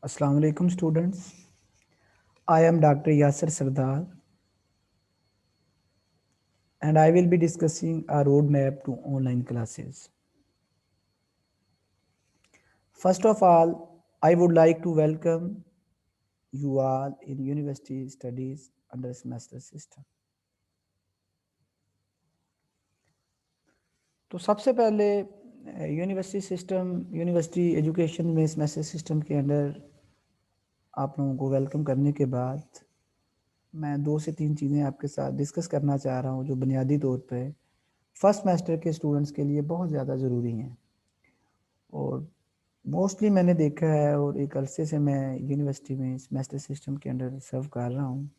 Assalamu alaikum students. I am Dr. Yasser Sardar and I will be discussing a roadmap to online classes. First of all, I would like to welcome you all in university studies under semester system. तो सबसे पहले university education में semester system के under आप लोगों को welcome करने के बाद मैं 2 से 3 चीज़ें आपके साथ डिस्कस करना चाह रहा हूँ जो बुनियादी तौर पे फर्स्ट सेमेस्टर के स्टूडेंट्स के लिए बहुत ज़्यादा ज़रूरी हैं। और मोस्टली मैंने देखा है और एक अरसे से मैं यूनिवर्सिटी में सेमेस्टर सिस्टम के अंडर सर्व कर रहा हूँ,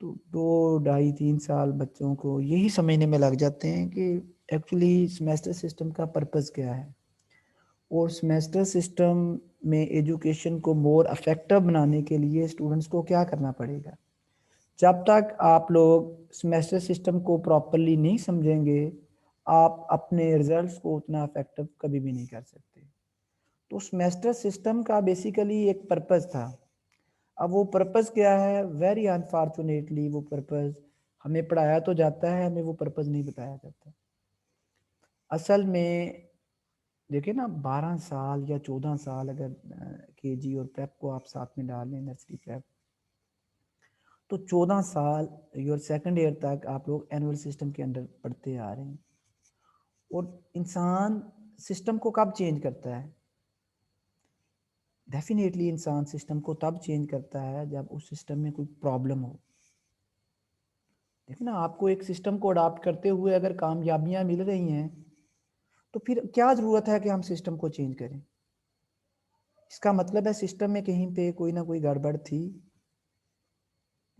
तो 2 ढाई 3 साल बच्चों को यही समझने में लग जाते हैं कि एक्चुअली सेमेस्टर सिस्टम का पर्पस क्या है और सेमेस्टर सिस्टम में एजुकेशन को मोर इफेक्टिव बनाने के लिए स्टूडेंट्स को क्या करना पड़ेगा। जब तक आप लोग सेमेस्टर सिस्टम को प्रॉपरली नहीं समझेंगे, आप अपने रिजल्ट्स को उतना इफेक्टिव कभी भी नहीं कर सकते। तो सेमेस्टर सिस्टम का बेसिकली एक पर्पस था। अब वो पर्पस क्या है, वेरी अनफॉर्चुनेटली वो पर्पस हमें पढ़ाया तो जाता है, हमें वो पर्पस नहीं बताया जाता। असल में देखिए ना, 12 साल या 14 साल अगर केजी और प्रेप को आप साथ में डाल लें, नर्सरी प्रेप, तो 14 साल योर सेकंड ईयर तक आप लोग एनुअल सिस्टम के अंडर पढ़ते आ रहे हैं। और इंसान सिस्टम को कब चेंज करता है? डेफिनेटली इंसान सिस्टम को तब चेंज करता है जब उस सिस्टम में कोई प्रॉब्लम हो। देखो ना, आपको एक सिस्टम को अडॉप्ट करते हुए अगर कामयाबियां मिल रही हैं, तो फिर क्या ज़रूरत है कि हम सिस्टम को चेंज करें? इसका मतलब है सिस्टम में कहीं पे कोई ना कोई गड़बड़ थी।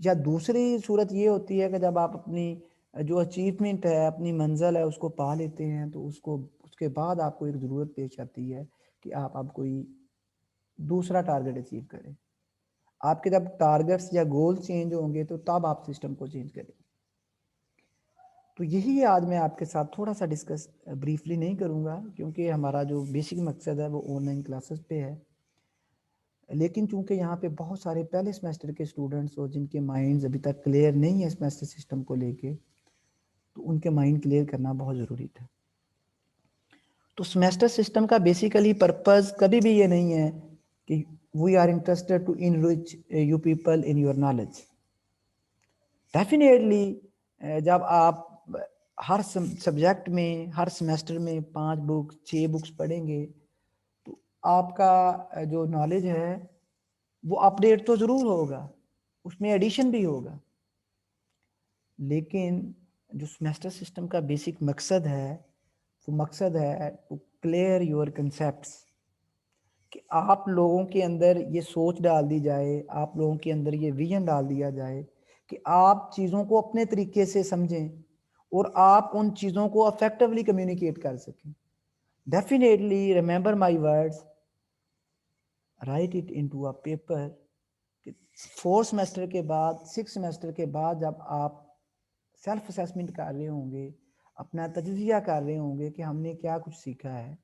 या दूसरी सूरत ये होती है कि जब आप अपनी जो अचीवमेंट है, अपनी मंजिल है, उसको पा लेते हैं, तो उसके बाद आपको एक ज़रूरत पेश आती है कि आप अब कोई दूसरा टारगेट अचीव करें। आपके जब टारगेट्स या गोल चेंज होंगे तो तब आप सिस्टम को चेंज करें। तो यही आज मैं आपके साथ थोड़ा सा डिस्कस ब्रीफली नहीं करूँगा, क्योंकि हमारा जो बेसिक मकसद है वो ऑनलाइन क्लासेस पे है। लेकिन चूंकि यहाँ पे बहुत सारे पहले सेमेस्टर के स्टूडेंट्स और जिनके माइंड्स अभी तक क्लियर नहीं है सेमेस्टर सिस्टम को लेके, तो उनके माइंड क्लियर करना बहुत ज़रूरी था। तो सेमेस्टर सिस्टम का बेसिकली पर्पस कभी भी ये नहीं है कि we are interested to enrich you people in your knowledge. Definitely जब आप हर सब्जेक्ट में हर सेमेस्टर में 5 बुक्स 6 बुक्स पढ़ेंगे, तो आपका जो नॉलेज है वो अपडेट तो ज़रूर होगा, उसमें एडिशन भी होगा। लेकिन जो सेमेस्टर सिस्टम का बेसिक मकसद है, वो मकसद है टू क्लियर योर कंसेप्ट्स, कि आप लोगों के अंदर ये सोच डाल दी जाए, आप लोगों के अंदर ये विजन डाल दिया जाए कि आप चीज़ों को अपने तरीके से समझें और आप उन चीज़ों को इफेक्टिवली कम्युनिकेट कर सकें। Definitely remember my words, right it into a paper. 4 semester के बाद 6 सेमेस्टर के बाद जब आप सेल्फ असेसमेंट कर रहे होंगे, अपना तजज़िया कर रहे होंगे कि हमने क्या कुछ सीखा है,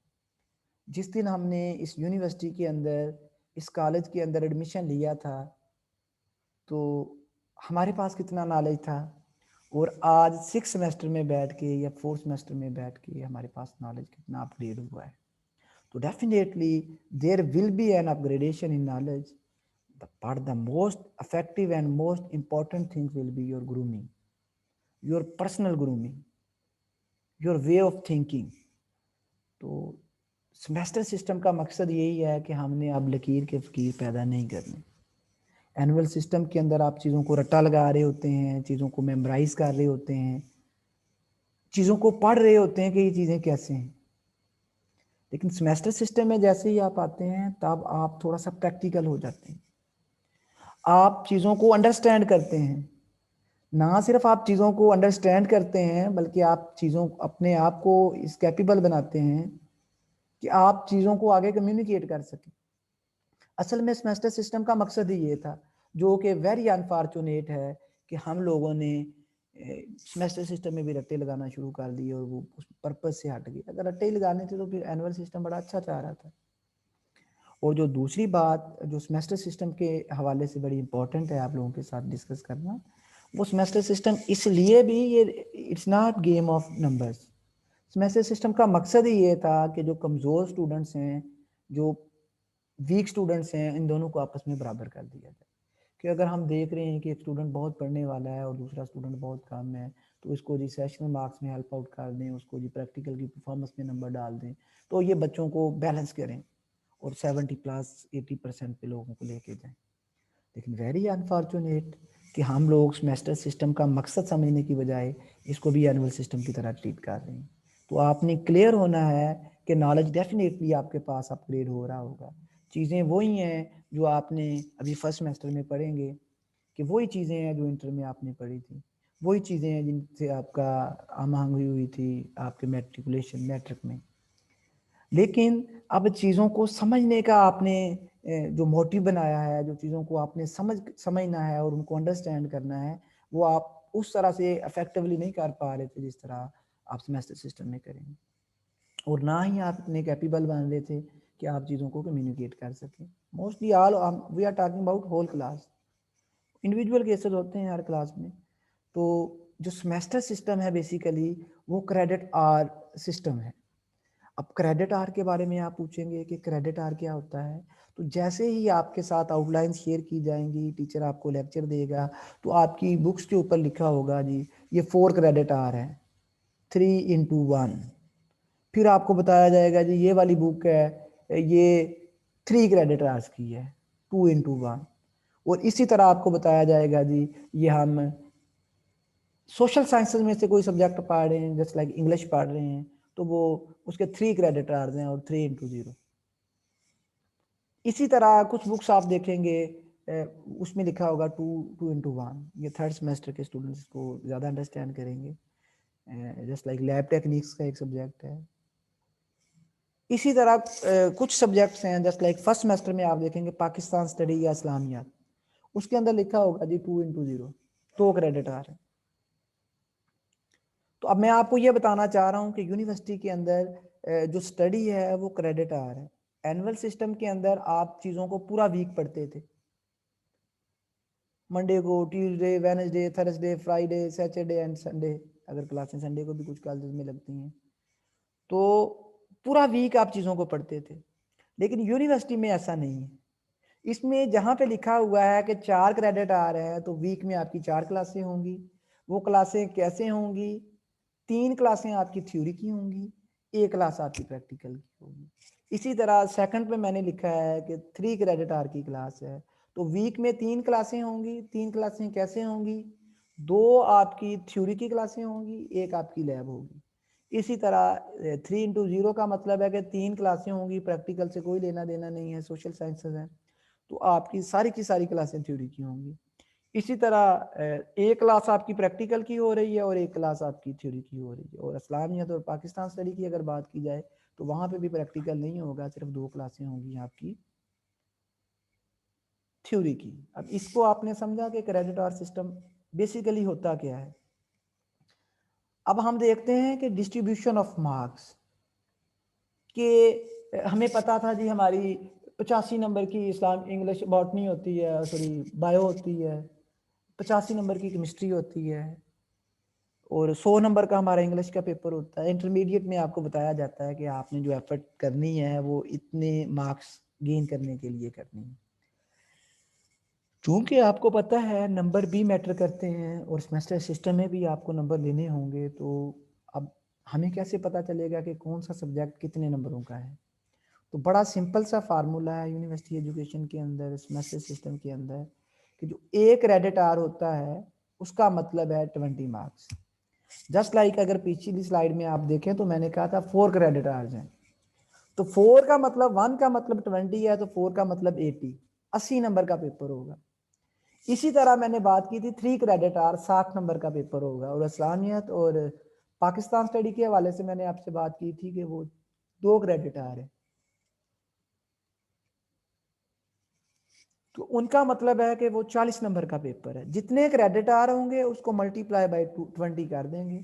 जिस दिन हमने इस यूनिवर्सिटी के अंदर, इस कॉलेज के अंदर एडमिशन लिया था, तो हमारे पास कितना नॉलेज था, और आज 6 सेमेस्टर में बैठ के या 4 सेमेस्टर में बैठ के हमारे पास नॉलेज कितना अपग्रेड हुआ है। तो definitely there will be an upgradation in knowledge, but the most effective and most important thing will be your grooming, your personal grooming, your way of thinking. तो सेमेस्टर सिस्टम का मकसद यही है कि हमने अब लकीर के फ़कीर पैदा नहीं करने। एनुअल सिस्टम के अंदर आप चीज़ों को रट्टा लगा रहे होते हैं, चीज़ों को मेमोराइज़ कर रहे होते हैं, चीज़ों को पढ़ रहे होते हैं कि ये चीज़ें कैसे हैं। लेकिन सेमेस्टर सिस्टम में जैसे ही आप आते हैं, तब आप थोड़ा सा प्रैक्टिकल हो जाते हैं। आप चीज़ों को अंडरस्टैंड करते हैं। ना सिर्फ आप चीज़ों को अंडरस्टैंड करते हैं, बल्कि आप चीज़ों अपने आप को इस कैपेबल बनाते हैं कि आप चीज़ों को आगे कम्युनिकेट कर सकें। असल में सेमेस्टर सिस्टम का मकसद ही ये था, जो कि वेरी अनफॉर्चुनेट है कि हम लोगों ने सेमेस्टर सिस्टम में भी रट्टे लगाना शुरू कर दिए और वो उस पर्पस से हट गए। अगर रट्टे ही लगाने थे तो फिर एनुअल सिस्टम बड़ा अच्छा चाह रहा था। और जो दूसरी बात जो सेमेस्टर सिस्टम के हवाले से बड़ी इंपॉर्टेंट है आप लोगों के साथ डिस्कस करना, वो सेमेस्टर सिस्टम इसलिए भी ये it's not game of numbers. Semester system का मकसद ही ये था कि जो कमज़ोर स्टूडेंट्स हैं, जो वीक स्टूडेंट्स हैं, इन दोनों को आपस में बराबर कर दिया जाए। कि अगर हम देख रहे हैं कि एक स्टूडेंट बहुत पढ़ने वाला है और दूसरा स्टूडेंट बहुत कम है, तो इसको जी सेशनल मार्क्स में हेल्प आउट कर दें, उसको जी प्रैक्टिकल की परफॉर्मेंस में नंबर डाल दें, तो ये बच्चों को बैलेंस करें और 70+80% पे लोगों को लेके जाएं। लेकिन वेरी अनफॉर्चुनेट कि हम लोग सेमेस्टर सिस्टम का मकसद समझने की बजाय इसको भी एनुअल सिस्टम की तरह ट्रीट कर रहे हैं। तो आपने क्लियर होना है कि नॉलेज डेफिनेटली आपके पास अपग्रेड हो रहा होगा। चीज़ें वही हैं जो आपने अभी फर्स्ट सेमेस्टर में पढ़ेंगे, कि वही चीज़ें हैं जो इंटर में आपने पढ़ी थी, वही चीज़ें हैं जिनसे आपका आमांग हुई थी आपके मैट्रिकुलेशन मैट्रिक में। लेकिन अब चीज़ों को समझने का आपने जो मोटिव बनाया है, जो चीज़ों को आपने समझना है और उनको अंडरस्टैंड करना है, वो आप उस तरह से इफेक्टिवली नहीं कर पा रहे थे जिस तरह आप सेमेस्टर सिस्टम में करेंगे, और ना ही आप इतने कैपेबल बन रहे थे कि आप चीज़ों को कम्युनिकेट कर सकें। Mostly all we are talking about whole class, individual cases होते हैं हर क्लास में। तो जो सेमेस्टर सिस्टम है बेसिकली वो क्रेडिट आवर सिस्टम है। अब क्रेडिट आवर के बारे में आप पूछेंगे कि क्रेडिट आवर क्या होता है, तो जैसे ही आपके साथ आउटलाइन शेयर की जाएंगी, टीचर आपको लेक्चर देगा, तो आपकी बुक्स के ऊपर लिखा होगा जी ये 4 क्रेडिट आवर है, 3x1। फिर आपको बताया जाएगा जी ये वाली बुक है ये 3 क्रेडिट आवर्स की है, 2x1। और इसी तरह आपको बताया जाएगा जी ये हम सोशल साइंसेज में से कोई सब्जेक्ट पढ़ रहे हैं, जस्ट लाइक इंग्लिश पढ़ रहे हैं, तो वो उसके 3 क्रेडिट आवर्स हैं और 3x0। इसी तरह कुछ बुक्स आप देखेंगे उसमें लिखा होगा 2x1। ये थर्ड सेमेस्टर के स्टूडेंट्स को ज़्यादा अंडरस्टैंड करेंगे, जस्ट लाइक लैब टेक्निक्स का एक सब्जेक्ट है। इसी तरह कुछ सब्जेक्ट्स हैं जस्ट लाइक फर्स्ट सेमेस्टर में आप देखेंगे पाकिस्तान स्टडी या इस्लामियात, उसके अंदर लिखा होगा जी 2x0, 2 क्रेडिट आवर है। तो अब मैं आपको ये बताना चाह रहा हूँ कि यूनिवर्सिटी के अंदर जो स्टडी है वो क्रेडिट आवर है। एनुअल सिस्टम के अंदर आप चीज़ों को पूरा वीक पढ़ते थे, मंडे को, Tuesday, Wednesday, Thursday, Friday, Saturday and Sunday, अगर क्लासें संडे को भी कुछ कॉलेज में लगती हैं, तो पूरा वीक आप चीज़ों को पढ़ते थे। लेकिन यूनिवर्सिटी में ऐसा नहीं है। इसमें जहाँ पे लिखा हुआ है कि 4 क्रेडिट आ रहे हैं, तो वीक में आपकी 4 क्लासें होंगी। वो क्लासें कैसे होंगी? 3 क्लासें आपकी थ्योरी की होंगी, 1 क्लास आपकी प्रैक्टिकल की होगी। इसी तरह सेकंड पे मैंने लिखा है कि 3 क्रेडिट आवर की क्लास है, तो वीक में 3 क्लासें होंगी। 3 क्लासें कैसे होंगी? 2 आपकी थ्योरी की क्लासें होंगी, 1 आपकी लैब होगी। इसी तरह 3x0 का मतलब है कि 3 क्लासें होंगी, प्रैक्टिकल से कोई लेना देना नहीं है, सोशल साइंसेज है, तो आपकी सारी की सारी क्लासें थ्योरी की होंगी। इसी तरह एक क्लास आपकी प्रैक्टिकल की हो रही है और एक क्लास आपकी थ्योरी की हो रही है। और इस्लामियत और पाकिस्तान स्टडी की अगर बात की जाए तो वहाँ पे भी प्रैक्टिकल नहीं होगा, सिर्फ 2 क्लासें होंगी आपकी थ्योरी की। अब इसको आपने समझा कि क्रेडिट आवर सिस्टम बेसिकली होता क्या है। अब हम देखते हैं कि डिस्ट्रीब्यूशन ऑफ मार्क्स कि हमें पता था जी हमारी 85 नंबर की इस्लाम इंग्लिश बॉटनी होती है, सॉरी बायो होती है, 85 नंबर की केमिस्ट्री होती है और 100 नंबर का हमारा इंग्लिश का पेपर होता है। इंटरमीडिएट में आपको बताया जाता है कि आपने जो एफर्ट करनी है वो इतने मार्क्स गेन करने के लिए करनी है। चूँकि आपको पता है नंबर भी मैटर करते हैं और सेमेस्टर सिस्टम में भी आपको नंबर लेने होंगे, तो अब हमें कैसे पता चलेगा कि कौन सा सब्जेक्ट कितने नंबरों का है? तो बड़ा सिंपल सा फार्मूला है यूनिवर्सिटी एजुकेशन के अंदर, सेमेस्टर सिस्टम के अंदर, कि जो एक क्रेडिट आवर होता है उसका मतलब है 20 मार्क्स। जस्ट लाइक अगर पिछली स्लाइड में आप देखें तो मैंने कहा था 4 क्रेडिट आवर्स हैं, तो 4 का मतलब 1 का मतलब 20 है, तो 4 का मतलब 80 नंबर का पेपर होगा। इसी तरह मैंने बात की थी 3 क्रेडिट आवर 60 नंबर का पेपर होगा। और इस्लामियत और पाकिस्तान स्टडी के हवाले से मैंने आपसे बात की थी कि वो 2 क्रेडिट आवर है, तो उनका मतलब है कि वो 40 नंबर का पेपर है। जितने क्रेडिट आवर होंगे उसको मल्टीप्लाई बाय 20 कर देंगे,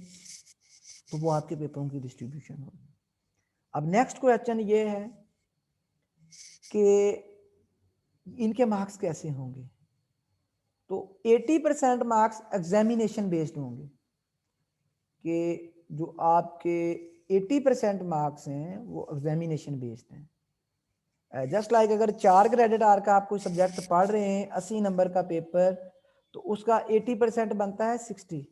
तो वो आपके पेपरों की डिस्ट्रीब्यूशन होगी। अब नेक्स्ट क्वेश्चन ये है कि इनके मार्क्स कैसे होंगे। तो 80% मार्क्स एग्जामिनेशन बेस्ड होंगे, कि जो आपके 80% मार्क्स हैं वो एग्जामिनेशन बेस्ड हैं। जस्ट लाइक अगर 4 क्रेडिट आवर का आप कोई सब्जेक्ट पढ़ रहे हैं, 80 नंबर का पेपर, तो उसका 80% बनता है 60।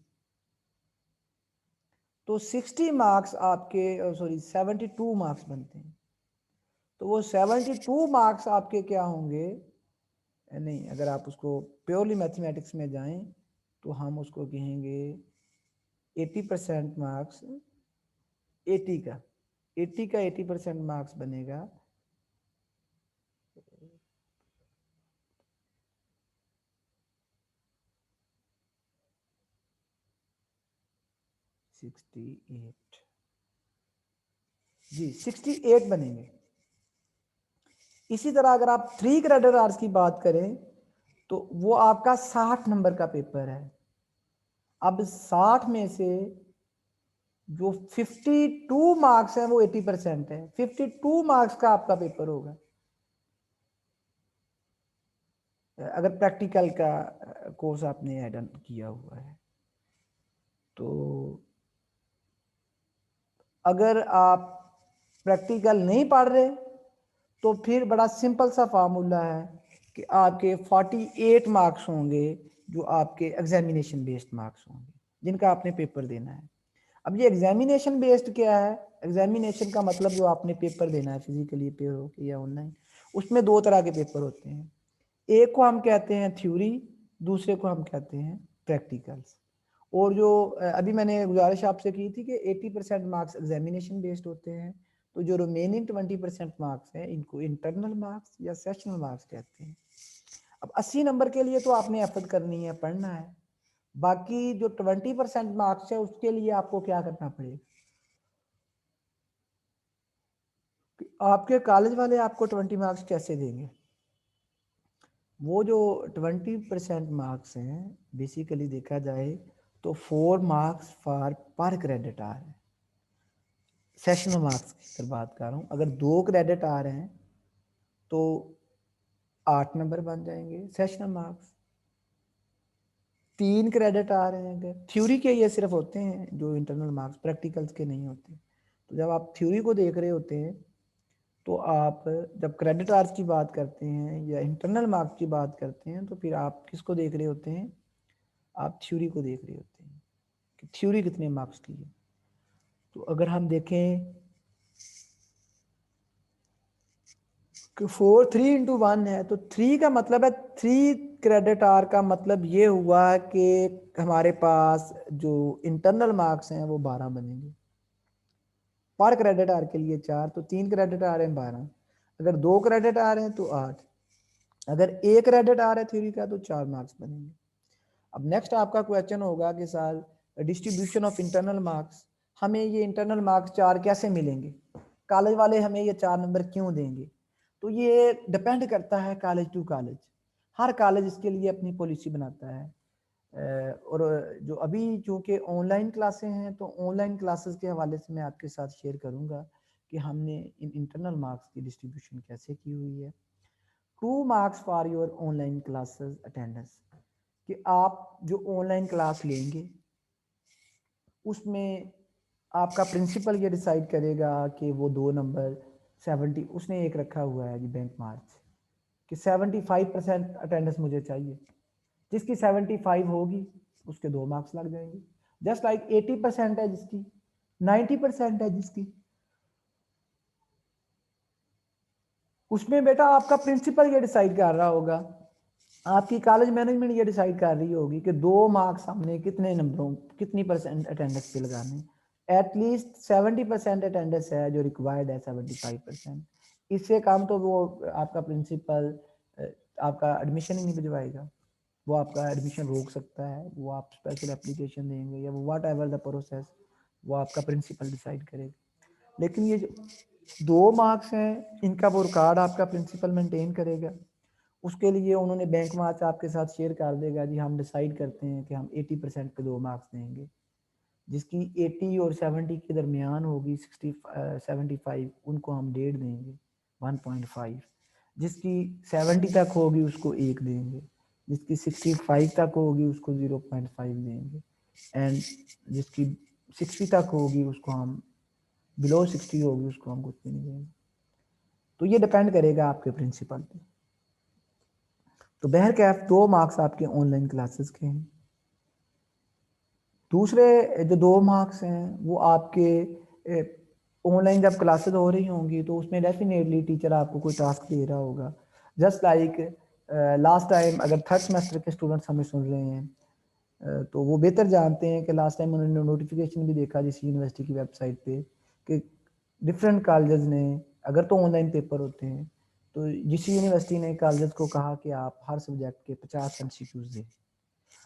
तो 60 मार्क्स आपके, सॉरी 72 मार्क्स बनते हैं। तो वो 72 मार्क्स आपके क्या होंगे, नहीं, अगर आप उसको प्योरली मैथमेटिक्स में जाएं तो हम उसको कहेंगे 80% मार्क्स, 80 का 80% मार्क्स बनेगा 68 जी, 68 बनेंगे। इसी तरह अगर आप 3 क्रेडिट आवर्स की बात करें तो वो आपका 60 नंबर का पेपर है। अब 60 में से जो 52 मार्क्स है वो 80% है, 52 मार्क्स का आपका पेपर होगा अगर प्रैक्टिकल का कोर्स आपने ऐड किया हुआ है। तो अगर आप प्रैक्टिकल नहीं पढ़ रहे तो फिर बड़ा सिंपल सा फार्मूला है कि आपके 48 मार्क्स होंगे जो आपके एग्जामिनेशन बेस्ड मार्क्स होंगे, जिनका आपने पेपर देना है। अब ये एग्जामिनेशन बेस्ड क्या है, एग्जामिनेशन का मतलब जो आपने पेपर देना है, फिजिकली पेपर हो या ऑनलाइन, उसमें 2 तरह के पेपर होते हैं। एक को हम कहते हैं थ्योरी, दूसरे को हम कहते हैं प्रैक्टिकल्स। और जो अभी मैंने गुजारिश आपसे की थी कि 80% मार्क्स एग्जामिनेशन बेस्ड होते हैं, तो जो रिमेनिंग 20% मार्क्स हैं इनको इंटरनल मार्क्स या सेशनल मार्क्स कहते हैं। अब 80 नंबर के लिए तो आपने एफर्ट करनी है, पढ़ना है। बाकी जो 20% मार्क्स है उसके लिए आपको क्या करना पड़ेगा, आपके कॉलेज वाले आपको 20 मार्क्स कैसे देंगे। वो जो 20% मार्क्स हैं बेसिकली देखा जाए तो 4 मार्क्स फॉर पर क्रेडिट आ रहे हैं। सेशनल मार्क्स की अगर बात कर रहा हूँ, अगर 2 क्रेडिट आ रहे हैं तो 8 नंबर बन जाएंगे सेशनल मार्क्स। 3 क्रेडिट आ रहे हैं, अगर थ्योरी के ये सिर्फ होते हैं जो इंटरनल मार्क्स, प्रैक्टिकल्स के नहीं होते। तो जब आप थ्योरी को देख रहे होते हैं तो आप जब क्रेडिट आवर्स की बात करते हैं या इंटरनल मार्क्स की बात करते हैं तो फिर आप किसको देख रहे होते हैं, आप थ्योरी को देख रहे होते हैं कि थ्योरी कितने मार्क्स की है। तो अगर हम देखें कि 4 3 into 1 है तो 3 का मतलब है 3 क्रेडिट आवर का मतलब ये हुआ कि हमारे पास जो इंटरनल मार्क्स हैं वो 12 बनेंगे। पर क्रेडिट आवर के लिए 4, तो 3 क्रेडिट आ रहे हैं 12। अगर 2 क्रेडिट आ रहे हैं तो 8, अगर 1 क्रेडिट आ रहा है थ्योरी का तो 4 मार्क्स बनेंगे। अब नेक्स्ट आपका क्वेश्चन होगा कि sir distribution of internal marks, हमें ये इंटरनल मार्क्स 4 कैसे मिलेंगे, कॉलेज वाले हमें ये 4 नंबर क्यों देंगे। तो ये डिपेंड करता है कॉलेज टू कॉलेज, हर कॉलेज इसके लिए अपनी पॉलिसी बनाता है। और जो अभी चूँकि ऑनलाइन क्लासें हैं तो ऑनलाइन क्लासेस के हवाले से मैं आपके साथ शेयर करूँगा कि हमने इन इंटरनल मार्क्स की डिस्ट्रीब्यूशन कैसे की हुई है। 2 marks for your online classes attendance, कि आप जो ऑनलाइन क्लास लेंगे उसमें आपका प्रिंसिपल ये डिसाइड करेगा कि वो 2 नंबर 70, उसने एक रखा हुआ है जी बैंक मार्क्स कि 75% अटेंडेंस मुझे चाहिए, जिसकी 75 होगी उसके 2 मार्क्स लग जाएंगे। जस्ट लाइक 80% है जिसकी, 90% है जिसकी, उसमें बेटा आपका प्रिंसिपल ये डिसाइड कर रहा होगा, आपकी कॉलेज मैनेजमेंट ये डिसाइड कर रही होगी कि 2 मार्क्स हमने कितने नंबरों, कितनी परसेंट अटेंडेंस पे लगाने। एटलीस्ट 70% अटेंडेंस है जो रिक्वायर्ड है, 75%। इससे कम तो वो आपका प्रिंसिपल आपका एडमिशन ही नहीं भिजवाएगा, वो आपका एडमिशन रोक सकता है, वो आप स्पेशल एप्लीकेशन देंगे या वो व्हाट एवर द प्रोसेस वो आपका प्रिंसिपल डिसाइड करेगा। लेकिन ये जो 2 मार्क्स हैं इनका वो रिकॉर्ड आपका प्रिंसिपल मेंटेन करेगा। उसके लिए उन्होंने बैंक मार्क्स आपके साथ शेयर कर देगा जी, हम डिसाइड करते हैं कि हम 80% पे 2 मार्क्स देंगे, जिसकी 80 और 70 के दरमियान होगी 60 75, उनको हम 1.5 देंगे, 1.5। जिसकी 70 तक होगी उसको 1 देंगे, जिसकी 65 तक होगी उसको 0.5 देंगे, एंड जिसकी 60 तक होगी उसको हम, बिलो 60 होगी उसको हम कुछ भी नहीं देंगे। तो ये डिपेंड करेगा आपके प्रिंसिपल पे। तो बहरकैफ 2 मार्क्स आपके ऑनलाइन क्लासेस के हैं। दूसरे जो 2 मार्क्स हैं वो आपके ऑनलाइन जब क्लासेस हो रही होंगी तो उसमें डेफिनेटली टीचर आपको कोई टास्क दे रहा होगा। जस्ट लाइक लास्ट टाइम अगर थर्ड सेमेस्टर के स्टूडेंट्स हमें सुन रहे हैं तो वो बेहतर जानते हैं कि लास्ट टाइम उन्होंने नोटिफिकेशन भी देखा जिस यूनिवर्सिटी की वेबसाइट पे कि डिफरेंट कॉलेजेस ने, अगर तो ऑनलाइन पेपर होते हैं तो जिस यूनिवर्सिटी ने कॉलेजेस को कहा कि आप हर सब्जेक्ट के 50 MCQs दें।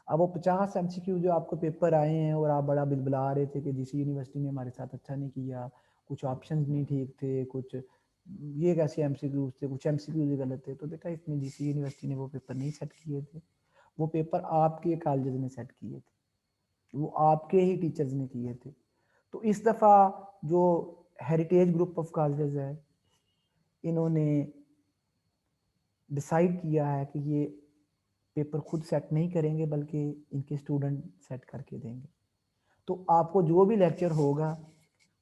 अब वो 50 MCQ जो आपको पेपर आए हैं और आप बड़ा बिलबिला रहे थे कि जिस यूनिवर्सिटी ने हमारे साथ अच्छा नहीं किया, कुछ ऑप्शंस नहीं ठीक थे, कुछ ये कैसे MCQs थे, कुछ MCQs गलत थे। तो बेटा इसमें जिस यूनिवर्सिटी ने वो पेपर नहीं सेट किए थे, वो पेपर आपके कॉलेज ने सेट किए थे, वो आपके ही टीचर्स ने किए थे। तो इस दफ़ा जो हेरिटेज ग्रुप ऑफ कॉलेजेस है, इन्होंने डिसाइड किया है कि ये पेपर खुद सेट नहीं करेंगे बल्कि इनके स्टूडेंट सेट करके देंगे। तो आपको जो भी लेक्चर होगा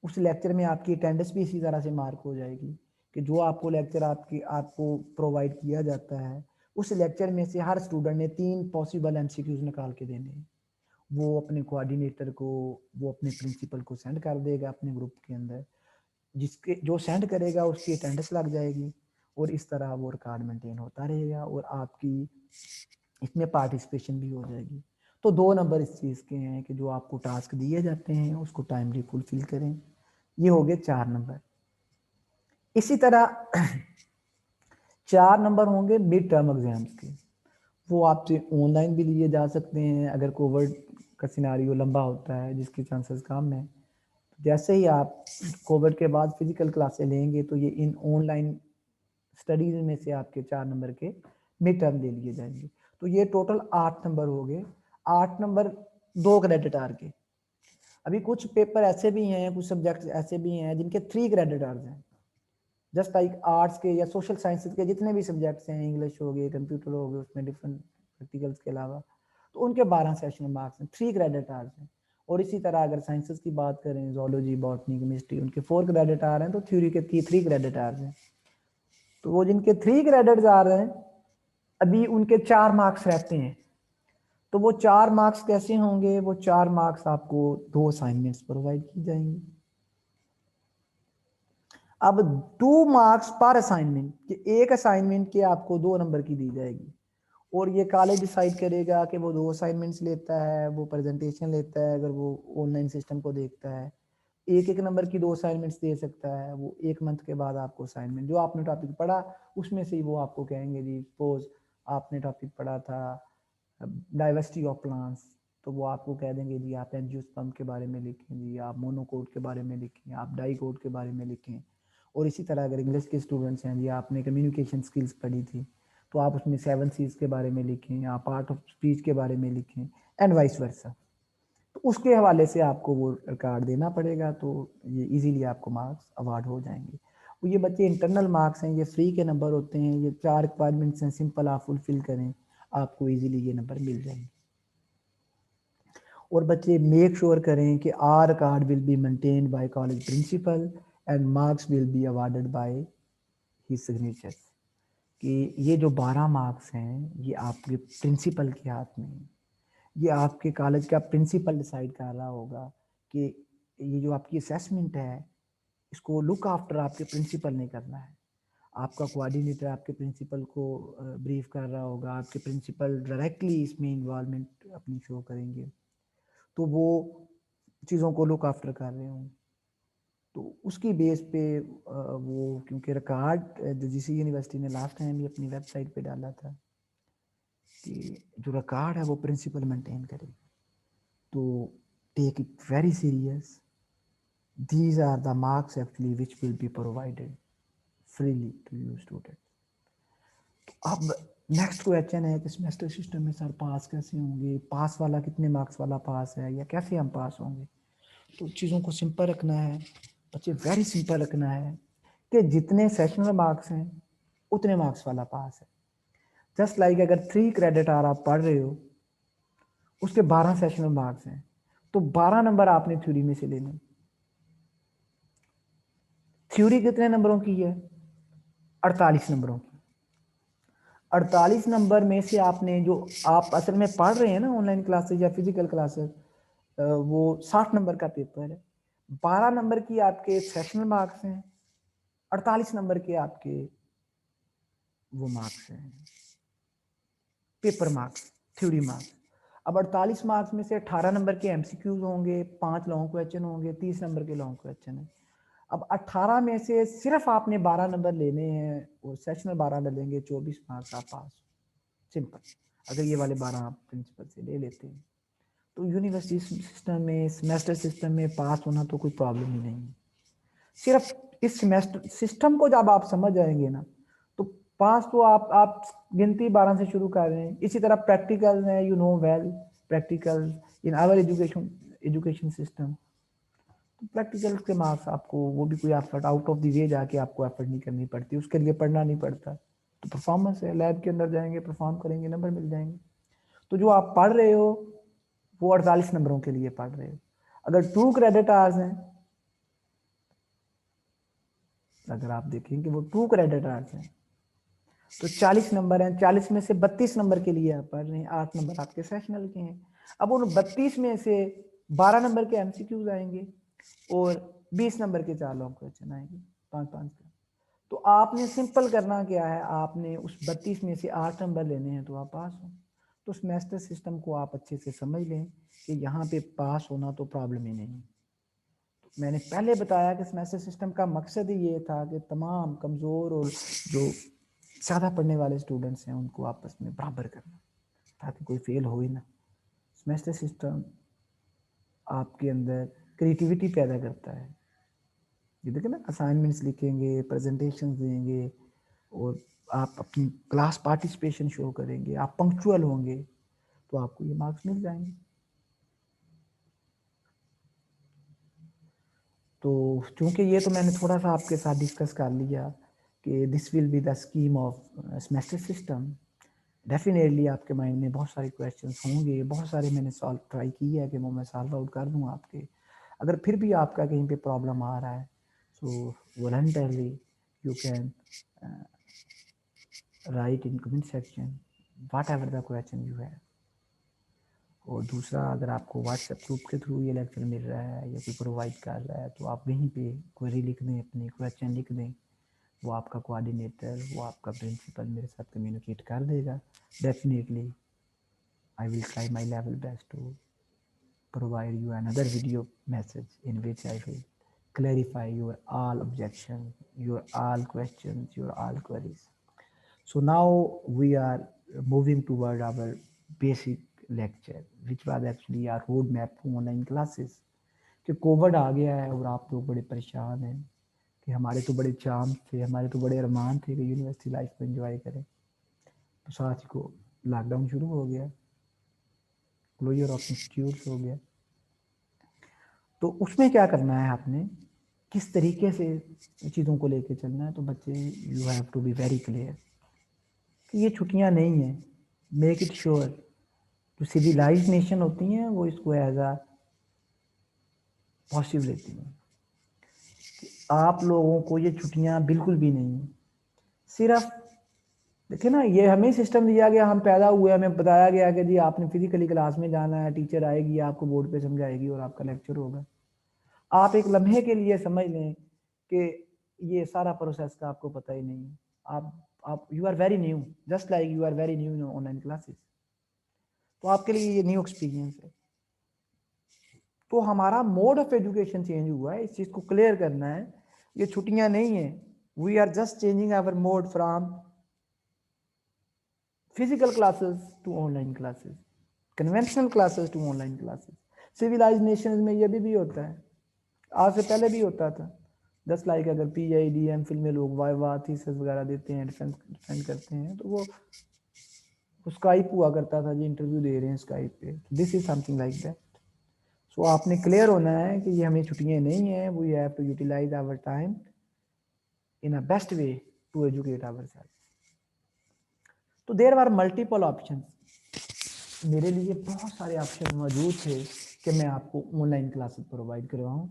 उस लेक्चर में आपकी अटेंडेंस भी इसी तरह से मार्क हो जाएगी कि जो आपको लेक्चर आपको प्रोवाइड किया जाता है उस लेक्चर में से हर स्टूडेंट ने 3 पॉसिबल MCQs निकाल के देने हैं। वो अपने कोऑर्डिनेटर को, वो अपने प्रिंसिपल को सेंड कर देगा अपने ग्रुप के अंदर, जिसके जो सेंड करेगा उसकी अटेंडेंस लग जाएगी और इस तरह वो रिकॉर्ड मेंटेन होता रहेगा और आपकी इसमें पार्टिसिपेशन भी हो जाएगी। तो 2 नंबर इस चीज़ के हैं कि जो आपको टास्क दिए जाते हैं उसको टाइमली फुलफिल करें। ये हो गए 4 नंबर। इसी तरह 4 नंबर होंगे मिड टर्म एग्जाम्स के। वो आपसे ऑनलाइन भी लिए जा सकते हैं अगर कोविड का सिनारियो लंबा होता है जिसके चांसेस कम है। जैसे ही आप कोविड के बाद फिजिकल क्लासें लेंगे तो ये इन ऑनलाइन स्टडीज में से आपके 4 नंबर के मिड टर्म ले लिए जाएंगे। तो ये टोटल 8 नंबर हो गए। 8 नंबर 2 क्रेडिट आर के। अभी कुछ पेपर ऐसे भी हैं, कुछ सब्जेक्ट्स ऐसे भी हैं जिनके 3 क्रेडिट आर्स हैं। जस्ट लाइक आर्ट्स के या सोशल साइंसेज के जितने भी सब्जेक्ट्स हैं, इंग्लिश हो गए, कंप्यूटर हो गए, उसमें डिफरेंट प्रैक्टिकल्स के अलावा, तो उनके 12 सेशन मार्क्स हैं, 3 क्रेडिट आर्स हैं। और इसी तरह अगर साइंसेज की बात करें, जोलॉजी, बॉटनी, केमिस्ट्री, उनके 4 क्रेडिट आर हैं, तो थ्योरी के 3 क्रेडिट आर्स हैं। तो वो जिनके 3 क्रेडिट आ रहे हैं अभी उनके 4 मार्क्स रहते हैं। तो वो 4 मार्क्स कैसे होंगे? वो 4 मार्क्स आपको 2 असाइनमेंट्स प्रोवाइड की जाएंगी। अब 2 मार्क्स पर असाइनमेंट, कि एक असाइनमेंट के आपको 2 नंबर की दी जाएगी और ये कॉलेज डिसाइड करेगा कि वो 2 असाइनमेंट्स लेता है, वो प्रेजेंटेशन लेता है, अगर वो ऑनलाइन सिस्टम को देखता है, एक नंबर की 2 असाइनमेंट्स दे सकता है। वो 1 मंथ के बाद आपको असाइनमेंट जो आपने टॉपिक पढ़ा उसमें से ही वो आपको कहेंगे जी, सपोज आपने टॉपिक पढ़ा था डाइवर्सिटी ऑफ प्लांट्स, तो वो आपको कह देंगे जी आप एंजियोस्पर्म के बारे में लिखें, जी आप मोनोकोट के बारे में लिखें, आप डाइकोट के बारे में लिखें। और इसी तरह अगर इंग्लिश के स्टूडेंट्स हैं जी, आपने कम्युनिकेशन स्किल्स पढ़ी थी तो आप उसमें 7 C's के बारे में लिखें, आप आर्ट ऑफ स्पीच के बारे में लिखें, एंड वाइस वर्सा। तो उसके हवाले से आपको वो रिकॉर्ड देना पड़ेगा, तो ये इजीली आपको मार्क्स अवार्ड हो जाएंगे। वो ये बच्चे इंटरनल मार्क्स हैं, ये फ्री के नंबर होते हैं, ये 4 रिक्वायरमेंट्स हैं, सिंपल आप फुलफिल करें आपको इजीली ये नंबर मिल जाएंगे। और बच्चे मेक श्योर करें कि our record will be maintained by college principal and marks will be awarded by his signature. कि ये जो 12 मार्क्स हैं ये आपके प्रिंसिपल के हाथ में है। ये आपके कॉलेज का प्रिंसिपल डिसाइड कर रहा होगा कि ये जो आपकी असेसमेंट है इसको लुक आफ्टर आपके प्रिंसिपल ने करना है। आपका कोऑर्डिनेटर आपके प्रिंसिपल को ब्रीफ कर रहा होगा, आपके प्रिंसिपल डायरेक्टली इसमें इन्वॉल्वमेंट अपनी शो करेंगे, तो वो चीज़ों को लुक आफ्टर कर रहे होंगे। तो उसकी बेस पे वो, क्योंकि रिकॉर्ड जो जिस यूनिवर्सिटी ने लास्ट टाइम भी अपनी वेबसाइट पे डाला था कि जो रिकॉर्ड है वो प्रिंसिपल मेंटेन करे, तो take it very serious. These are the marks actually which will be provided freely to you students. अब नेक्स्ट क्वेश्चन है कि सेमेस्टर सिस्टम में सर पास कैसे होंगे, पास वाला कितने मार्क्स वाला पास है या कैसे हम पास होंगे? तो चीज़ों को सिंपल रखना है बच्चे, वेरी सिंपल रखना है कि जितने सेशनल मार्क्स हैं उतने मार्क्स वाला पास है। जस्ट लाइक अगर 3 क्रेडिट आवर आप पढ़ रहे हो, उसके 12 सेशनल मार्क्स हैं, तो 12 नंबर आपने थ्योरी में से लेने। थ्योरी कितने नंबरों की है? 48 नंबरों की। 48 नंबर में से आपने जो आप असल में पढ़ रहे हैं ना ऑनलाइन क्लासेज या फिजिकल क्लासेस, वो 60 नंबर का पेपर है। 12 नंबर की आपके सेशनल मार्क्स हैं, 48 नंबर के आपके वो मार्क्स हैं पेपर मार्क्स, थ्योरी मार्क्स। अब 48 मार्क्स में से 18 नंबर के एमसीक्यूज होंगे, 5 लॉन्ग क्वेश्चन होंगे, 30 नंबर के लॉन्ग क्वेश्चन है। अब 18 में से सिर्फ आपने 12 नंबर लेने हैं और सेशनल 12 डलेंगे, 24 मार्क्स आप पास। सिंपल। अगर ये वाले 12 आप प्रिंसिपल से ले लेते हैं तो यूनिवर्सिटी सिस्टम में, सेमेस्टर सिस्टम में पास होना तो कोई प्रॉब्लम ही नहीं है। सिर्फ इस सेमेस्टर सिस्टम को जब आप समझ जाएंगे ना, तो पास तो आप गिनती 12 से शुरू कर रहे हैं। इसी तरह प्रैक्टिकल है, you know well, practical in our education system. तो प्रैक्टिकल के मार्क्स आपको, वो भी कोई effort out of the way जाके आपको एफर्ट नहीं करनी पड़ती, उसके लिए पढ़ना नहीं पड़ता। तो परफॉर्मेंस है, लैब के अंदर जाएंगे, परफॉर्म करेंगे, नंबर मिल जाएंगे। तो जो आप पढ़ रहे हो वो 48 नंबरों के लिए पढ़ रहे हो। अगर 2 क्रेडिट आवर्स हैं, अगर आप देखेंगे वो 2 क्रेडिट आवर्स हैं, तो 40 नंबर हैं। 40 में से 32 नंबर के लिए आप पढ़ रहे हैं, 8 नंबर आपके सेशनल के हैं। अब उन 32 में से 12 नंबर के एमसीक्यूज आएंगे और 20 नंबर के 4 लॉन्ग क्वेश्चन आएंगे, 5-5 का। तो आपने सिंपल करना क्या है, आपने उस 32 में से 8 नंबर लेने हैं तो आप पास हो। तो सेमेस्टर सिस्टम को आप अच्छे से समझ लें कि यहाँ पे पास होना तो प्रॉब्लम ही नहीं। तो मैंने पहले बताया कि सेमेस्टर सिस्टम का मकसद ही ये था कि तमाम कमज़ोर और जो ज़्यादा पढ़ने वाले स्टूडेंट्स हैं उनको आपस में बराबर करना, ताकि कोई फेल हो ही ना। सेमेस्टर सिस्टम आपके अंदर क्रिएटिविटी पैदा करता है। ये देखिए ना, असाइनमेंट्स लिखेंगे, प्रेजेंटेशन देंगे और आप अपनी क्लास पार्टिसिपेशन शो करेंगे, आप पंक्चुअल होंगे, तो आपको ये मार्क्स मिल जाएंगे। तो चूंकि ये तो मैंने थोड़ा सा आपके साथ डिस्कस कर लिया कि this will be the scheme of semester system. Definitely आपके माइंड में बहुत सारे क्वेश्चंस होंगे, बहुत सारे मैंने सॉल्व ट्राई की है कि वो मैं सॉल्व आउट कर दूँ आपके। अगर फिर भी आपका कहीं पे प्रॉब्लम आ रहा है, so voluntarily you can write in comment section whatever the question you have. और दूसरा, अगर आपको व्हाट्सएप ग्रुप के थ्रू ये लेक्चर मिल रहा है या कोई प्रोवाइड कर रहा है, तो आप वहीं पे क्वेरी लिख दें, अपनी क्वेश्चन लिख दें, वो आपका कोऑर्डिनेटर, वो आपका प्रिंसिपल मेरे साथ कम्युनिकेट कर देगा। Definitely I will try my level best to provide you another video message in which I will clarify your all objections, your all questions, your all queries. So now we are moving toward our basic lecture, which was actually our roadmap for online classes. कि Covid आ गया है और आप लोग बड़े परेशान हैं कि हमारे तो बड़े चाम थे, हमारे तो बड़े अरमान थे कि यूनिवर्सिटी लाइफ को एंजॉय करें, तो साथ ही को लॉकडाउन शुरू हो गया, क्लोजर ऑफ इंस्टीट्यूट्स हो गया। तो उसमें क्या करना है आपने, किस तरीके से चीज़ों को लेके चलना है। तो बच्चे, you have to be very clear कि ये छुट्टियां नहीं हैं। मेक इट श्योर, जो सिविलाइज नेशन होती हैं वो इसको एज आ पॉजिटिव लेती हैं कि आप लोगों को ये छुट्टियां बिल्कुल भी नहीं है। सिर्फ देखिए ना, ये हमें सिस्टम दिया गया, हम पैदा हुए, हमें बताया गया कि जी आपने फिजिकली क्लास में जाना है, टीचर आएगी, आपको बोर्ड पे समझाएगी और आपका लेक्चर होगा। आप एक लम्हे के लिए समझ लें कि ये सारा प्रोसेस का आपको पता ही नहीं है। आप you are very new, just like you are very new in online classes. तो आपके लिए ये न्यू एक्सपीरियंस है। तो हमारा मोड ऑफ एजुकेशन चेंज हुआ है, इस चीज़ को क्लियर करना है। ये छुट्टियां नहीं है, we are just changing our mode from physical classes to online classes, conventional classes to online classes. Civilise nation में ये भी होता है, आज से पहले भी होता था। जस्ट लाइक अगर PhD MPhil में लोग वाइवा थीसिस वगैरह देते हैं, डिफेंड करते हैं, तो वो स्काइप हुआ करता था जी, इंटरव्यू दे रहे हैं स्काइप पे। This is something like that. So आपने क्लियर होना है कि ये हमें छुट्टियां नहीं है, we have to utilise our time in a best way to educate our self. तो देयर आर मल्टीपल ऑप्शन। मेरे लिए बहुत सारे ऑप्शन मौजूद थे कि मैं आपको ऑनलाइन क्लासेस प्रोवाइड करवाऊँ।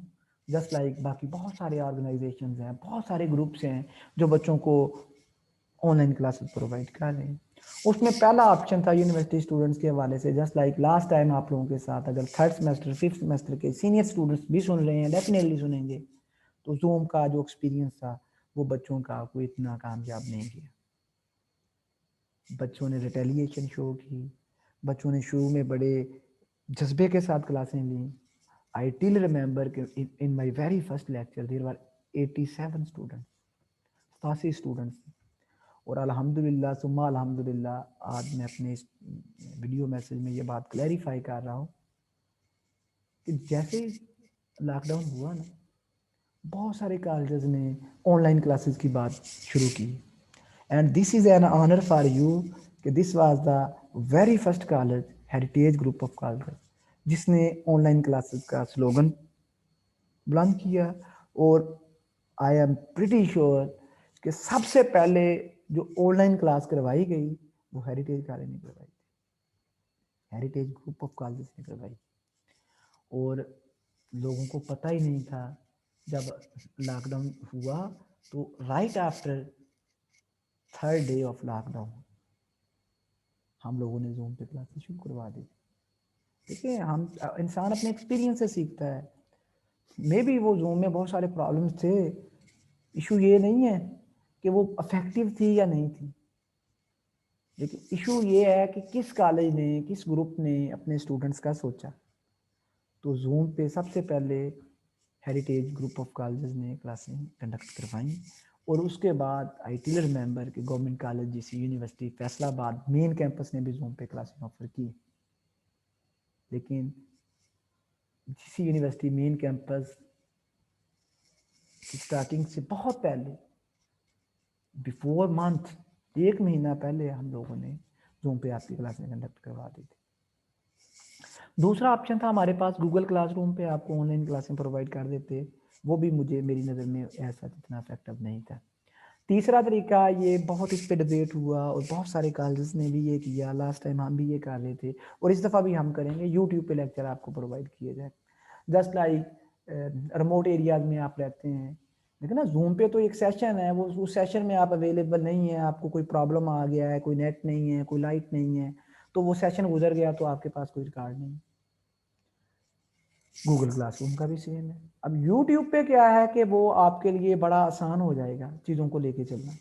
जस्ट लाइक बाकी बहुत सारे ऑर्गेनाइजेशन हैं, बहुत सारे ग्रुप्स हैं जो बच्चों को ऑनलाइन क्लासेस प्रोवाइड कर रहे हैं। उसमें पहला ऑप्शन था यूनिवर्सिटी स्टूडेंट्स के हवाले से। जस्ट लाइक लास्ट टाइम आप लोगों के साथ अगर थर्ड सेमेस्टर फिफ्थ सेमेस्टर के सीनियर स्टूडेंट्स भी सुन रहे हैं, डेफिनेटली सुनेंगे, तो जूम का जो एक्सपीरियंस था वो बच्चों का कोई इतना कामयाब नहीं किया। बच्चों ने रिटेलिएशन शो की, बच्चों ने शुरू में बड़े जज्बे के साथ क्लासें ली। I till remember in my very first lecture there were 87 students, 87 students. और अल्हम्दुलिल्लाह सुम्मा अल्हम्दुलिल्लाह आज मैं अपने इस वीडियो मैसेज में ये बात क्लैरिफाई कर रहा हूँ कि जैसे ही लॉकडाउन हुआ ना, बहुत सारे कॉलेजेस ने ऑनलाइन क्लासेस की बात शुरू की। And this is an honour for you कि this was the very first college, heritage group of college, जिसने ऑनलाइन क्लासेस का स्लोगन बुलंद किया। और आई एम प्रिटी श्योर कि सबसे पहले जो ऑनलाइन क्लास करवाई गई वो हेरिटेज कॉलेज ने करवाई थी, हेरिटेज ग्रुप ऑफ कॉलेज ने करवाई। और लोगों को पता ही नहीं था, जब लॉकडाउन हुआ तो right after third day of lockdown हम लोगों ने जूम पे क्लासेस शुरू करवा दी। देखिए, हम इंसान अपने एक्सपीरियंस से सीखता है। मे बी वो जूम में बहुत सारे प्रॉब्लम्स थे, इशू ये नहीं है कि वो इफेक्टिव थी या नहीं थी, लेकिन इशू ये है कि किस कॉलेज ने, किस ग्रुप ने अपने स्टूडेंट्स का सोचा। तो जूम पे सबसे पहले हेरिटेज ग्रुप ऑफ कॉलेजेस ने क्लासें कंडक्ट करवाई। और उसके बाद आई टिल रिमेंबर कि government college GC university Faisalabad main campus ने भी जूम पे क्लासें ऑफर की। लेकिन जीसी यूनिवर्सिटी मेन कैंपस की स्टार्टिंग से बहुत पहले, बिफोर मंथ, एक महीना पहले हम लोगों ने जूम पे आपकी क्लासें कंडक्ट करवा दी थी। दूसरा ऑप्शन था हमारे पास गूगल क्लासरूम पे आपको ऑनलाइन क्लासें प्रोवाइड कर देते, वो भी मुझे मेरी नज़र में ऐसा इतना इफेक्टिव नहीं था। तीसरा तरीका, ये बहुत इस पे डिबेट हुआ और बहुत सारे कॉलेजेस ने भी ये किया, लास्ट टाइम हम भी ये कर रहे थे और इस दफ़ा भी हम करेंगे, यूट्यूब पे लेक्चर आपको प्रोवाइड किए जाए। जस्ट लाइक रिमोट एरियाज में आप रहते हैं, लेकिन ना जूम पे तो एक सेशन है, वो उस सेशन में आप अवेलेबल नहीं है, आपको कोई प्रॉब्लम आ गया है, कोई नेट नहीं है, कोई लाइट नहीं है, तो वो सेशन गुजर गया तो आपके पास कोई रिकॉर्ड नहीं। गूगल क्लासरूम का भी सेम है। अब यूट्यूब पे क्या है कि वो आपके लिए बड़ा आसान हो जाएगा चीज़ों को लेके चलना,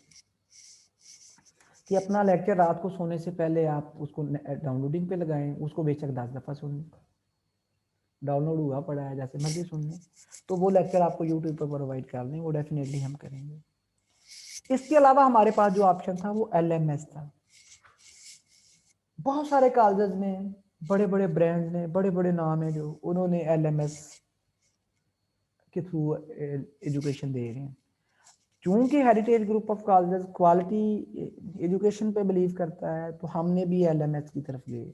कि अपना लेक्चर रात को सोने से पहले आप उसको डाउनलोडिंग पे लगाएं, उसको बेशक 10 दफ़ा सुन लें, डाउनलोड हुआ पड़ा है जैसे मर्जी सुन लें, तो वो लेक्चर आपको यूट्यूब पर प्रोवाइड कर दें, वो डेफिनेटली हम करेंगे। इसके अलावा हमारे पास जो ऑप्शन था वो LMS था। बहुत सारे कॉलेजेस में, बड़े बड़े ब्रांड ने, बड़े बड़े नाम है जो, उन्होंने LMS के थ्रू एजुकेशन दे रहे हैं। चूंकि heritage group of colleges quality education पे बिलीव करता है, तो हमने भी LMS की तरफ गए।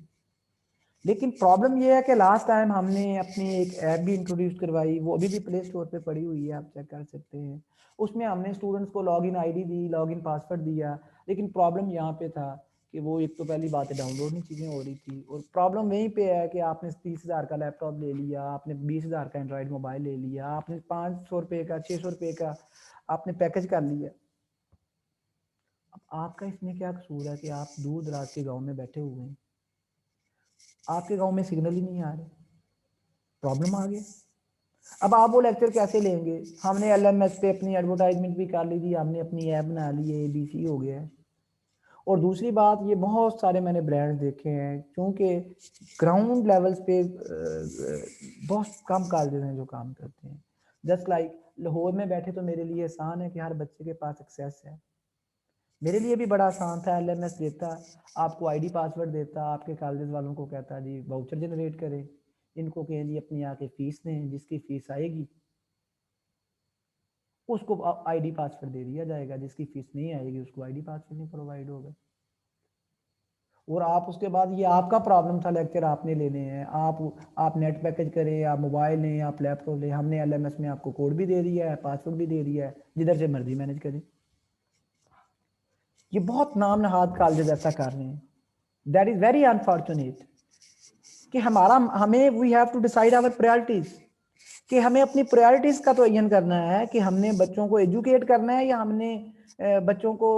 लेकिन प्रॉब्लम ये है कि लास्ट टाइम हमने अपनी एक ऐप भी इंट्रोड्यूस करवाई, वो अभी भी प्ले स्टोर पे पड़ी हुई है, आप चेक कर सकते हैं। उसमें हमने स्टूडेंट्स को लॉगिन आईडी दी, लॉगिन पासवर्ड दिया, लेकिन प्रॉब्लम यहाँ पे था कि वो एक तो पहली बात है डाउनलोड नहीं चीज़ें हो रही थी, और प्रॉब्लम वहीं पे है कि आपने 30,000 का लैपटॉप ले लिया, आपने 20,000 का एंड्रॉयड मोबाइल ले लिया, आपने 500 रुपये का, 600 रुपये का आपने पैकेज कर लिया। अब आपका इसमें क्या कसूर है कि आप दूर दराज के गाँव में बैठे हुए हैं, आपके गाँव में सिग्नल ही नहीं आ रहे, प्रॉब्लम आ गया। अब आप वो लेक्चर कैसे लेंगे? हमने LMS पे अपनी एडवर्टाइजमेंट भी कर ली थी, हमने अपनी ऐप बना ली है, ABC हो गया है। और दूसरी बात, ये बहुत सारे मैंने ब्रांड्स देखे हैं, क्योंकि ग्राउंड लेवल्स पे बहुत कम कॉलेजेस हैं जो काम करते हैं। जस्ट लाइक लाहौर में बैठे तो मेरे लिए आसान है कि हर बच्चे के पास एक्सेस है, मेरे लिए भी बड़ा आसान था। LMS देता, आपको ID पासवर्ड देता, आपके कॉलेज वालों को कहता जी वाउचर जनरेट करें, इनको कहें जी अपनी आके फीस दें, जिसकी फीस आएगी उसको ID पासवर्ड दे दिया जाएगा, जिसकी फीस नहीं आएगी उसको ID पासवर्ड नहीं प्रोवाइड होगा। और आप उसके बाद, ये आपका प्रॉब्लम था, लेक्चर आपने लेने हैं, आप नेट पैकेज करें, आप मोबाइल लें, आप लैपटॉप लें, हमने LMS में आपको कोड भी दे दिया है, पासवर्ड भी दे दिया है, जिधर से मर्जी मैनेज करें। ये बहुत नाम नहाद कॉलेज ऐसा कर रहे हैं। दैट इज वेरी अनफॉर्चुनेट कि हमें we have to decide our priorities, कि हमें अपनी प्रायोरिटीज का तो अयन करना है कि हमने बच्चों को एजुकेट करना है या हमने बच्चों को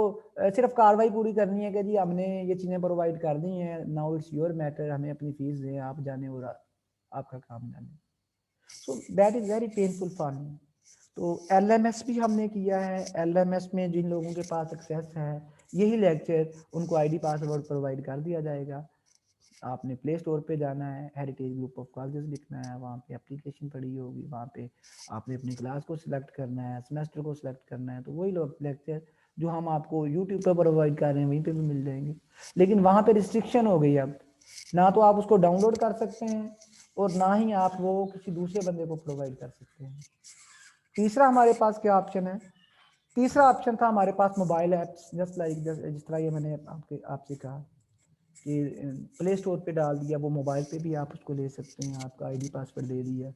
सिर्फ कार्रवाई पूरी करनी है कि जी हमने ये चीज़ें प्रोवाइड कर दी हैं, नाउ इट्स योर मैटर, हमें अपनी फीस दें, आप जाने और आपका काम जाने। So that is very painful for me. तो LMS भी हमने किया है। LMS में जिन लोगों के पास एक्सेस है, यही लेक्चर उनको ID पासवर्ड प्रोवाइड कर दिया जाएगा। आपने प्ले स्टोर पे जाना है, हेरिटेज ग्रुप ऑफ कॉलेजेस लिखना है, वहाँ पे एप्लीकेशन पड़ी होगी, वहाँ पे आपने अपनी क्लास को सिलेक्ट करना है, सेमेस्टर को सिलेक्ट करना है, तो वही लोग लेक्चर जो हम आपको यूट्यूब पर प्रोवाइड कर रहे हैं वहीं पे भी मिल जाएंगे। लेकिन वहाँ पे रिस्ट्रिक्शन हो गई, अब ना तो आप उसको डाउनलोड कर सकते हैं और ना ही आप वो किसी दूसरे बंदे को प्रोवाइड कर सकते हैं। तीसरा हमारे पास क्या ऑप्शन है? तीसरा ऑप्शन था हमारे पास मोबाइल ऐप्स, जस्ट लाइक जिस तरह ये मैंने आपसे कहा कि प्ले स्टोर पे डाल दिया, वो मोबाइल पे भी आप उसको ले सकते हैं, आपका ID पासवर्ड दे दिया।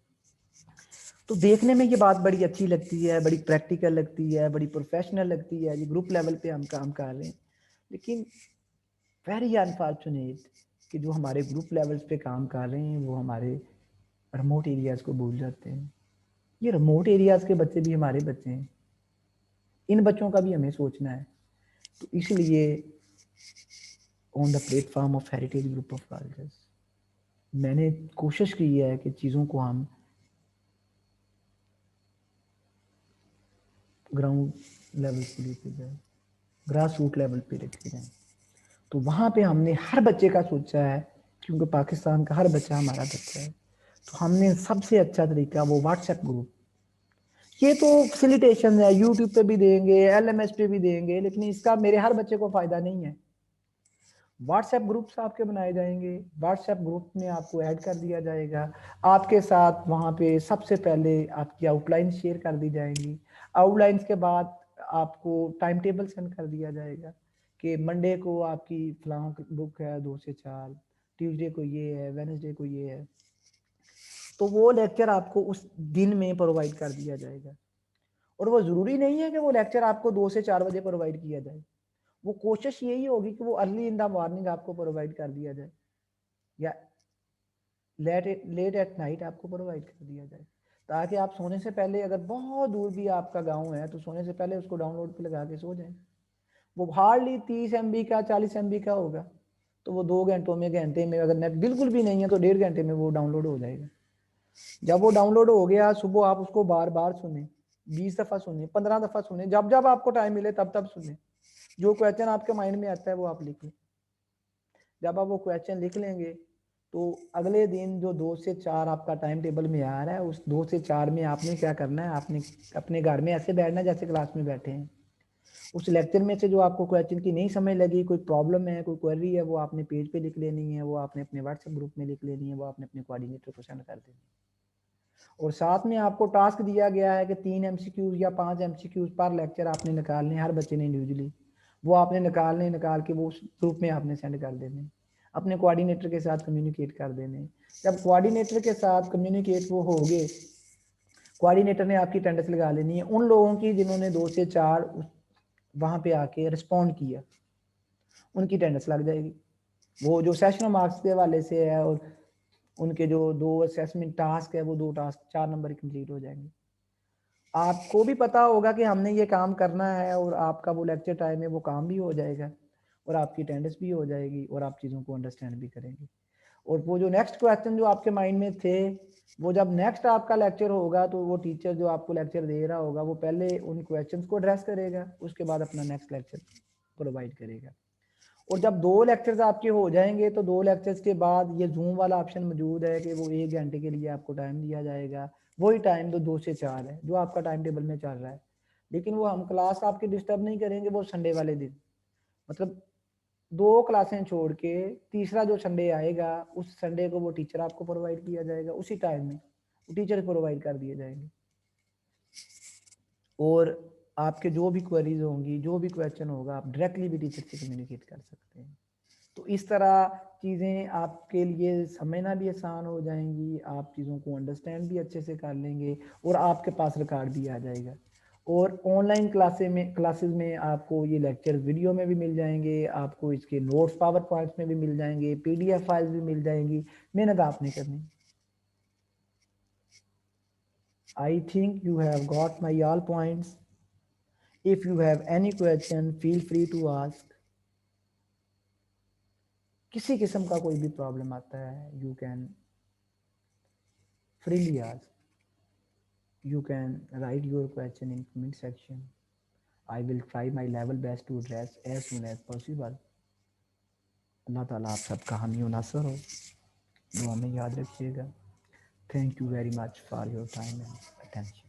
तो देखने में ये बात बड़ी अच्छी लगती है, बड़ी प्रैक्टिकल लगती है, बड़ी प्रोफेशनल लगती है, ये ग्रुप लेवल पे हम काम कर रहे हैं। लेकिन वेरी अनफॉर्चुनेट कि जो हमारे ग्रुप लेवल्स पे काम कर रहे हैं वो हमारे रिमोट एरियाज़ को भूल जाते हैं। ये रिमोट एरियाज़ के बच्चे भी हमारे बच्चे हैं, इन बच्चों का भी हमें सोचना है। तो इसलिए on the platform of heritage group of colleges मैंने कोशिश की है कि चीज़ों को हम ग्राउंड लेवल पे लेके जाए, ग्रास रूट लेवल पे लेके जाए। तो वहाँ पे हमने हर बच्चे का सोचा है, क्योंकि पाकिस्तान का हर बच्चा हमारा बच्चा है। तो हमने सबसे अच्छा तरीका वो व्हाट्सएप ग्रुप, ये तो फैसिलिटेशन है, यूट्यूब पे भी देंगे, LMS पे भी देंगे, लेकिन इसका मेरे हर बच्चे को फायदा नहीं है। व्हाट्सएप ग्रुप्स आपके बनाए जाएंगे, व्हाट्सएप ग्रुप में आपको ऐड कर दिया जाएगा, आपके साथ वहाँ पे सबसे पहले आपकी आउटलाइन शेयर कर दी जाएंगी। आउटलाइंस के बाद आपको टाइम टेबल सेंड कर दिया जाएगा कि मंडे को आपकी फलां बुक है 2 से 4, ट्यूसडे को ये है, वेडनेसडे को ये है। तो वो लेक्चर आपको उस दिन में प्रोवाइड कर दिया जाएगा। और वो ज़रूरी नहीं है कि वो लेक्चर आपको 2 से 4 बजे प्रोवाइड किया जाए, वो कोशिश यही होगी कि वो अर्ली इन द मॉर्निंग आपको प्रोवाइड कर दिया जाए या लेट एट नाइट आपको प्रोवाइड कर दिया जाए, ताकि आप सोने से पहले, अगर बहुत दूर भी आपका गांव है तो सोने से पहले उसको डाउनलोड पे लगा के सो जाएं। वो हार्डली 30 MB का 40 MB का होगा, तो वो 2 घंटों में, घंटे में, अगर नेट बिल्कुल भी नहीं है तो 1.5 घंटे में वो डाउनलोड हो जाएगा। जब वो डाउनलोड हो गया, सुबह आप उसको बार बार सुने, 20 दफ़ा सुने, 15 दफ़ा सुने, जब जब आपको टाइम मिले तब तब सुने। जो क्वेश्चन आपके माइंड में आता है वो आप लिख लें। जब आप वो क्वेश्चन लिख लेंगे तो अगले दिन जो 2 से 4 आपका टाइम टेबल में आ रहा है, उस 2 से 4 में आपने क्या करना है, आपने अपने घर में ऐसे बैठना जैसे क्लास में बैठे हैं। उस लेक्चर में से जो आपको क्वेश्चन की नहीं समझ लगी, कोई प्रॉब्लम है, कोई क्वेरी है, वो आपने पेज पे लिख लेनी है, वो आपने अपने व्हाट्सएप ग्रुप में लिख लेनी है, वो आपने अपने कोऑर्डिनेटर को सेंड कर देनी है। और साथ में आपको टास्क दिया गया है कि 3 MCQs या 5 MCQs पर लेक्चर आपने निकालने, हर बच्चे ने इंडिविजुअली वो आपने निकाल के वो उस ग्रुप में आपने सेंड कर देने, अपने कोऑर्डिनेटर के साथ कम्युनिकेट कर देने। जब कोऑर्डिनेटर के साथ कम्युनिकेट वो हो गए, कोऑर्डिनेटर ने आपकी अटेंडेंस लगा लेनी है उन लोगों की जिन्होंने 2 से 4 वहाँ पे आके रिस्पॉन्ड किया, उनकी अटेंडेंस लग जाएगी। वो जो सेशन मार्क्स के हवाले से है और उनके जो 2 असेसमेंट टास्क है, वो 2 टास्क 4 नंबर कंप्लीट हो जाएंगे। आपको भी पता होगा कि हमने ये काम करना है और आपका वो लेक्चर टाइम में वो काम भी हो जाएगा और आपकी अटेंडेंस भी हो जाएगी और आप चीज़ों को अंडरस्टैंड भी करेंगे। और वो जो नेक्स्ट क्वेश्चन जो आपके माइंड में थे, वो जब नेक्स्ट आपका लेक्चर होगा तो वो टीचर जो आपको लेक्चर दे रहा होगा वो पहले उन क्वेश्चंस को एड्रेस करेगा, उसके बाद अपना नेक्स्ट लेक्चर प्रोवाइड करेगा। और जब 2 लेक्चर्स आपके हो जाएंगे तो 2 लेक्चर्स के बाद ये जूम वाला ऑप्शन मौजूद है कि वो 1 घंटे के लिए आपको टाइम दिया जाएगा, वही टाइम तो 2 से 4 है जो आपका टाइम टेबल में चल रहा है। लेकिन वो हम क्लास आपकी डिस्टर्ब नहीं करेंगे, वो संडे वाले दिन, मतलब 2 क्लासें छोड़ के तीसरा जो संडे आएगा उस संडे को वो टीचर आपको प्रोवाइड किया जाएगा, उसी टाइम में वो टीचर प्रोवाइड कर दिए जाएंगे। और आपके जो भी क्वेरीज होंगी, जो भी क्वेश्चन होगा, आप डायरेक्टली भी टीचर से कम्युनिकेट कर सकते हैं। तो इस तरह चीज़ें आपके लिए समझना भी आसान हो जाएंगी, आप चीज़ों को अंडरस्टैंड भी अच्छे से कर लेंगे और आपके पास रिकॉर्ड भी आ जाएगा। और ऑनलाइन क्लासेस में आपको ये लेक्चर वीडियो में भी मिल जाएंगे, आपको इसके नोट्स पावर पॉइंट्स में भी मिल जाएंगे, PDF फाइल्स भी मिल जाएंगी। मेहनत आपने करनी। I think you have got my all points. If you have any question, feel free to ask. किसी किस्म का कोई भी प्रॉब्लम आता है, you can freely ask. You can write your question in comment section. I will try my level best to address as soon as possible. अल्लाह ताला आप सबका हामी और नासर हो, दुआ में याद रखिएगा। Thank you very much for your time and attention.